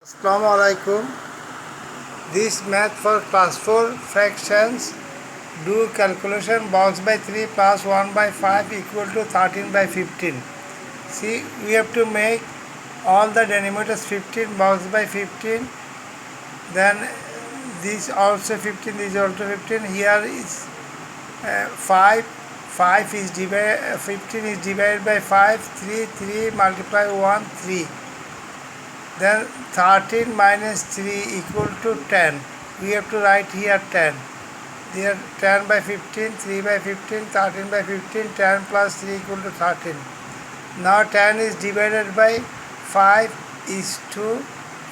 Assalamu alaikum. This math for class 4 fractions. Do calculation box by 3 plus 1 by 5 equal to 13 by 15. See, we have to make all the denominators 15 box by 15. Then this also 15, this also 15. Here is 5. 5 is divided, 15 is divided by 5. 3 multiply 1, 3. Then 13 minus 3 equal to 10. We have to write here 10. Here 10 by 15, 3 by 15, 13 by 15, 10 plus 3 equal to 13. Now 10 is divided by 5 is 2.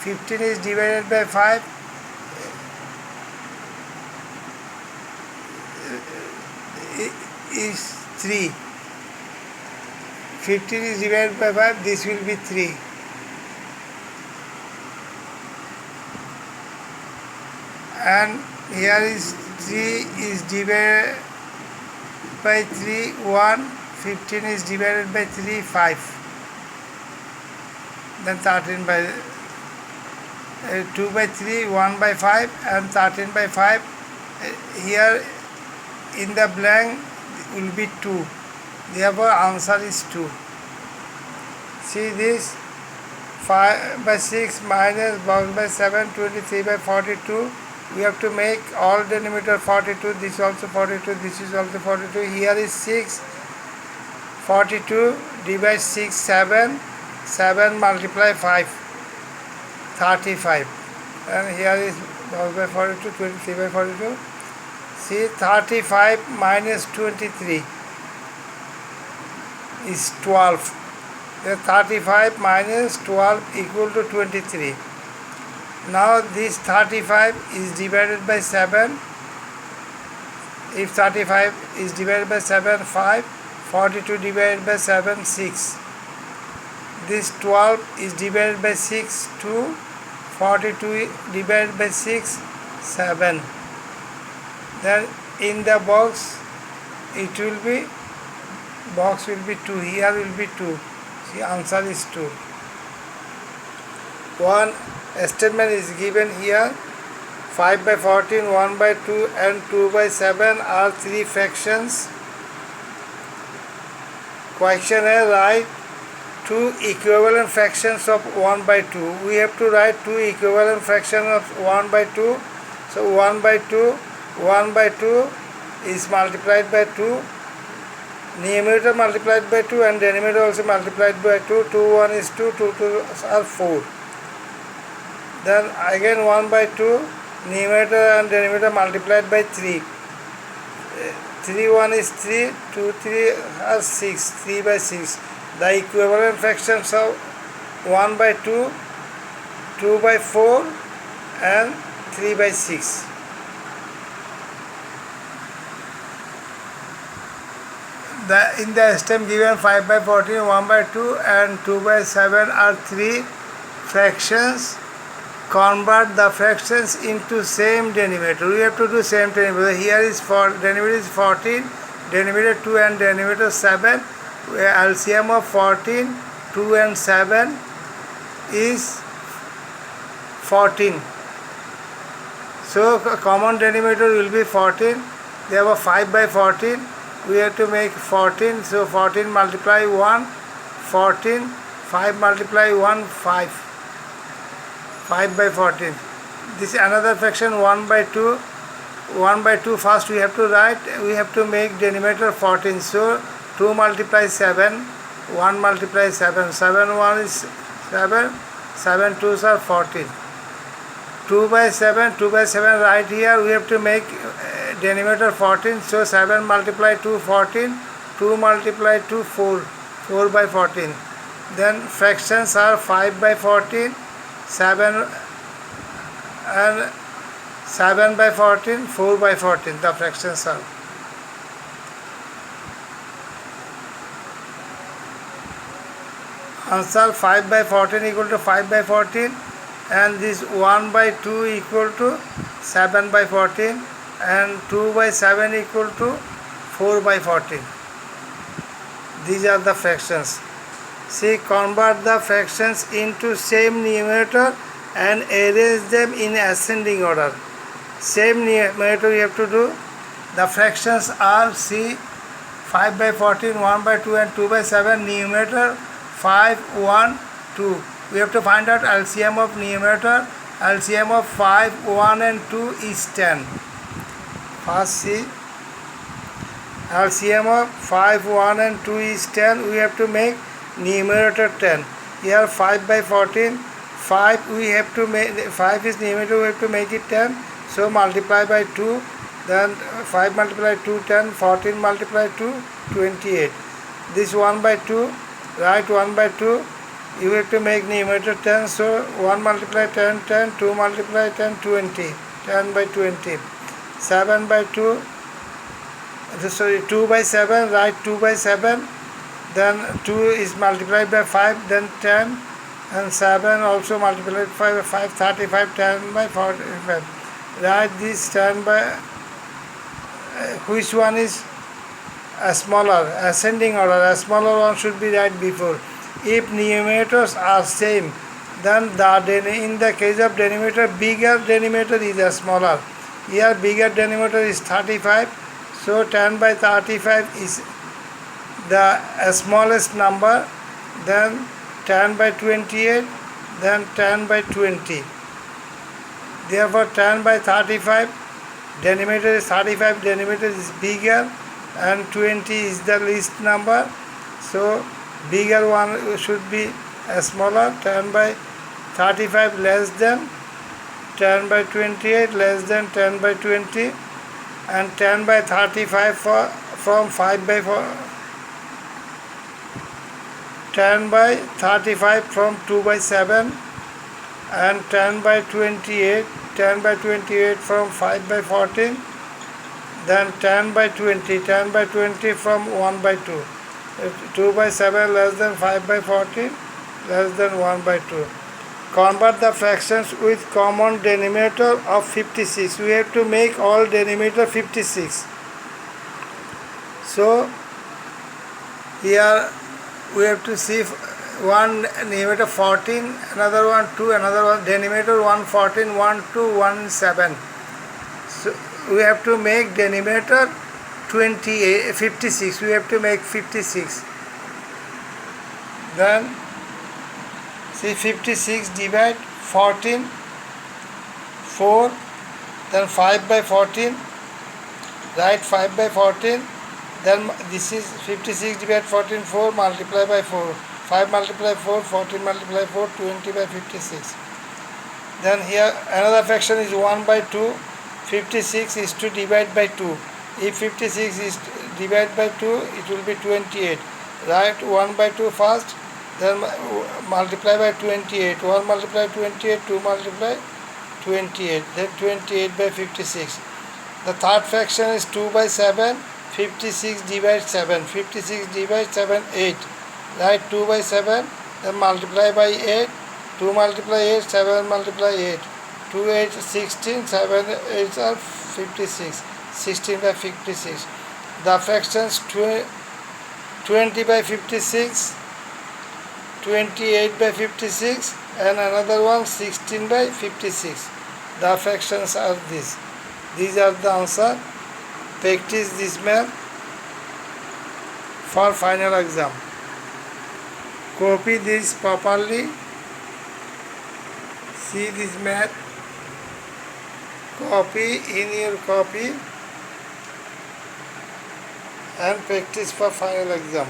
15 is divided by 5 is 3. 15 is divided by 5, this will be 3. And here is 3 is divided by 3, 1, 15 is divided by 3, 5. Then 13 by 2 by 3, 1 by 5 and 13 by 5. Here in the blank will be 2. Therefore answer is 2. See this, 5 by 6 minus box by 7, 23 by 42. We have to make all denominator 42, this also 42, this is also 42. Here is 6, 42 divide 6, 7, 7 multiply 5, 35. And here is box by 42, 23 by 42. See, 35 minus 23 is 12. The 35 minus 12 equal to 23. Now this 35 is divided by 7. If 35 is divided by 7, 5. 42 divided by 7, 6. This 12 is divided by 6, 2. 42 divided by 6, 7. Then in the box it will be, box will be 2. Here will be 2. See, answer is 2. One statement is given here. 5 by 14, 1 by 2 and 2 by 7 are 3 fractions. Question is, write 2 equivalent fractions of 1 by 2. We have to write 2 equivalent fractions of 1 by 2. So 1 by 2, 1 by 2 is multiplied by 2. Numerator multiplied by 2 and denominator also multiplied by 2. 2 1 is 2, 2 2 are 4. Then again 1 by 2, numerator and denominator multiplied by 3. 3 1 is 3, 2 3 are 6, 3 by 6. The equivalent fractions of 1 by 2, 2 by 4 and 3 by 6. In the stem given 5 by 14, 1 by 2 and 2 by 7 are 3 fractions. Convert the fractions into same denominator. We have to do same denominator. Here is denominator is 14, denominator 2 and denominator 7. LCM of 14, 2 and 7 is 14. So common denominator will be 14. Therefore 5 by 14. We have to make 14. So 14 multiply 1, 14. 5 multiply 1, 5. 5 by 14. This is another fraction 1 by 2. 1 by 2 first we have to write. We have to make denominator 14. So 2 multiply 7. 1 multiply 7. 7 1 is 7. 7 2s are 14. 2 by 7. 2 by 7 right here. We have to make denominator 14. So 7 multiply 2, 14. 2 multiply 2, 4. 4 by 14. Then fractions are 5 by 14. 7 and 7 by 14, 4 by 14, the fractions are. Answer 5 by 14 equal to 5 by 14 and this 1 by 2 equal to 7 by 14 and 2 by 7 equal to 4 by 14. These are the fractions. See, convert the fractions into same numerator and arrange them in ascending order. Same numerator you have to do. The fractions are see 5 by 14, 1 by 2 and 2 by 7. Numerator 5, 1, 2. We have to find out LCM of numerator. LCM of 5, 1 and 2 is 10. First see. LCM of 5, 1 and 2 is 10. We have to make numerator 10. Here 5 by 14. 5 we have to make, 5 is numerator, we have to make it 10. So multiply by 2. Then 5 multiply 2, 10. 14 multiply 2, 28. This 1 by 2. Write 1 by 2. You have to make numerator 10. So 1 multiply 10, 10. 2 multiply 10, 20. 10 by 20. 7 by 2. Sorry, 2 by 7. Write 2 by 7. Then 2 is multiplied by 5. Then 10. And 7 also multiplied by 5. 35. 10 by 45. Write this 10 by... which one is a smaller? Ascending order. A smaller one should be right before. If numerators are same, then in the case of denominator, bigger denominator is a smaller. Here bigger denominator is 35. So 10 by 35 is the smallest number. Then 10 by 28. Then 10 by 20. Therefore 10 by 35. Denominator is 35, denominator is bigger, and 20 is the least number. So bigger one should be smaller. 10 by 35 less than 10 by 28 less than 10 by 20, and 10 by 35 from 5 by 4. 10 by 35 from 2 by 7, and 10 by 28. 10 by 28 from 5 by 14, then 10 by 20, 10 by 20 from 1 by 2, 2 by 7 less than 5 by 14, less than 1 by 2. Convert the fractions with common denominator of 56. We have to make all denominator 56. So here we have to see one numerator 14, another one 2, another one denominator 1 14, 1 2, 1 7. So we have to make denominator 56. We have to make 56. Then see 56 divide 14, 4. Then 5 by 14. Write 5 by 14. Then this is 56 divide 14, 4 multiply by 4. 5 multiply 4, 14 multiply 4, 20 by 56. Then here another fraction is 1 by 2. 56 is to divide by 2. If 56 is divided by 2, it will be 28. Write 1 by 2 first, then multiply by 28. 1 multiply 28, 2 multiply 28. Then 28 by 56. The third fraction is 2 by 7. 56 divides 7. 56 divides 7, 8. Write 2 by 7, then multiply by 8, 2 multiply 8, 7 multiply 8, 2 8 16, 7 8 are 56, 16 by 56. The fractions 20 by 56, 28 by 56 and another one 16 by 56. The fractions are these. These are the answer. Practice this math for final exam. Copy this properly. See this math. Copy in your copy and practice for final exam.